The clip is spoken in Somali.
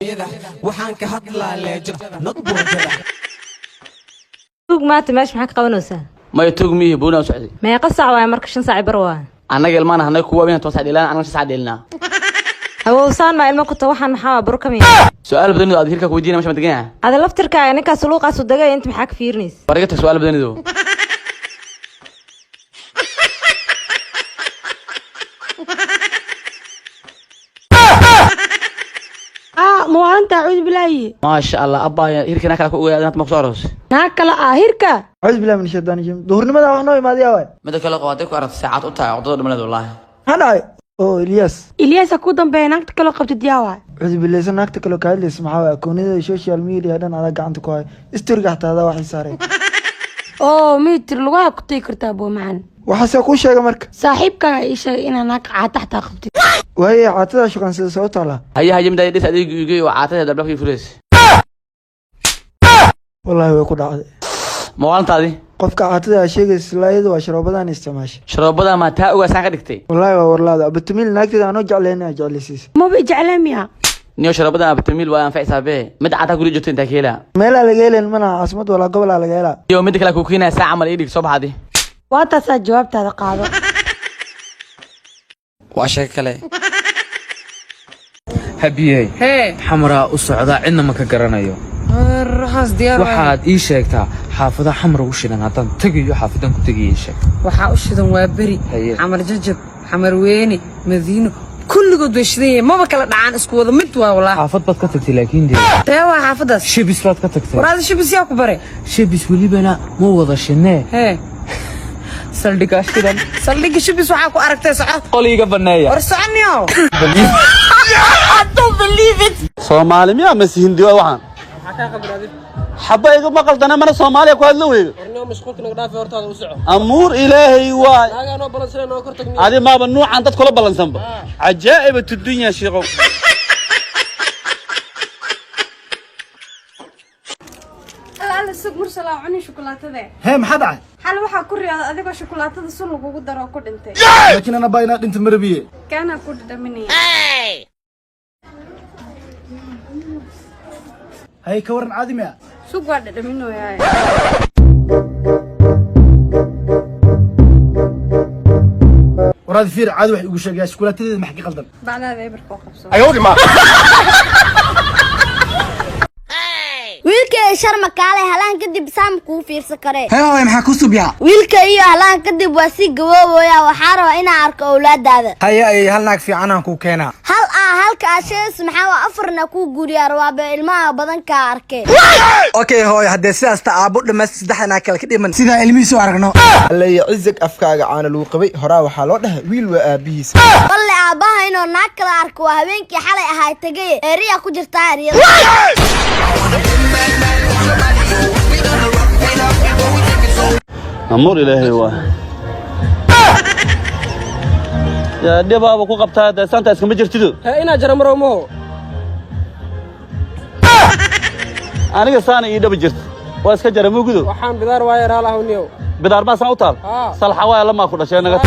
waxaan ka hadlaa leejo nadboontada tug maanta meesh maxaa ka qabanaysaa ma tug mihi buuna socday meeqa saac waay marka 5 saac bar waa anaga ilmaana hanay kuwa weyn 2 saac ilaa anaga 5 saac ilaa hawsaan ma ilmo ku ta waxaan maxaa baro kamiya su'aal badan aad hirka ku weydiinay ma degan ada laftirkaaga ninka suuqaas u dagay inta maxaa ka fiirinays warigta su'aal badan ido موانتا أعوذ بالله ما شاء الله أبا هيرك ناكل كوجا أنت مقصورس ناكل هيرك أعوذ بالله من الشيطان الرجيم ظهرنا ماذا وحنا ما دياوي ماذا كلا قواتك وأردت ساعات أطلع عضو من والله هذا أو إلياس أكون بينك تكلو قبت دياوي أعوذ بالله سناك تكلو كايل اسمعوا كوني السوشيال ميديا هذا على قاعد كواي استرجع هذا واحد صار متر لغة كنت كرتابو معن وحاسة كل شيء مرك صاحبك إيش إن أنا تحت قبتي وهي عطتها شو كان صوت على هي مدايد لسه يجي وعطتها دبلك في فلوس والله هو كل عاد ما أنت هذه قفك عطتها شيء سلايد وشربنا نستماش شربنا ما تاء وساعة دكتي والله بتميل ناكد أنا جعلنا جالسيس ما بيجعلهم يا نيو شربنا بتميل وأنفع حسابه مد عطا كل جوتين تكيلا ميلا لقيل المنا عصمت ولا قبل على لقيلا يوم مدك لك كوكينا ساعة عمل إيدك صبح هذه واتسا جوابت هذا قاعدة واشك عليه هبيي حمراء الصعداء عندنا ما كقرنايو الرخص ديار waxaad ii sheegtaa xaafada xamra u shidan hadan tagiyo xaafadan ku tagiyo sheeg waxa u shidan waa bari xamar jajab xamar weeni madiino kulligood way shidan ma kala dhacaan isku wada mid waa walaa xaafad bad ka tagtay laakiin tee waa xaafadaas shibis baad ka tagtay waraad shibis yaa ku bare shibis walibana ma wada shinee saldhiga shidan saldhiga shibis waxa ku aragtay socod qoliga baneeya war soconyo Soomaali miyaa masi hindi waxaan حبايق ما قلتنا من الصومالية كواد لوي أمور إلهي واي هذه ما بنوع عن تدخل بلنسن عجائب الدنيا شيخو لا السوق مرسل عني شوكولاتة ذي هم حدا حلو waxa ku riyaada adiga شوكولاتة sun lagu daro ku dhintay laakiin ana bayna dhinta marbiye kana ku dhaminay hay ka waran caadimiya suuq waa dhaminooyaa waraad fiir caadi wax igu sheegay shukulaatadeeda maxay qaldan bacdaada eber ko qabso ayuu ma wiilka sharma kaale halaan kadib saam ku fiirsan kare hooy maxaa ku subyaa wiilka iyo halaan kadib waa si gabooboya waxa raba inaan arko awlaadaada haya ay hal naag fiican aan ku keenaa halka ashees maxaa waa afarna ku guuriyaa rawaaba ilmaha badan ka arkay okay hooy hadee sidaas ta aabo dhamas saddexna kala ka dhiman sida ilmihiisu aragno allay cizig afkaaga caana lagu qabay horaa waxa loo dhahay wiil waa aabihiis walle aabaha inoo naag kala arko waa habeenkii xalay ahay tagay eriya ku jirta eriyada أمور إلهي واي يا دي بابا كو قبتها ده سانتا اسكم جرتيدو ina jara maroomo aniga saana ii dhab jirta waa iska jara muugudo waxaan bidaar waayar halaahuniyo bidaar ma saan u taal salxa waa lama ku dhashay naga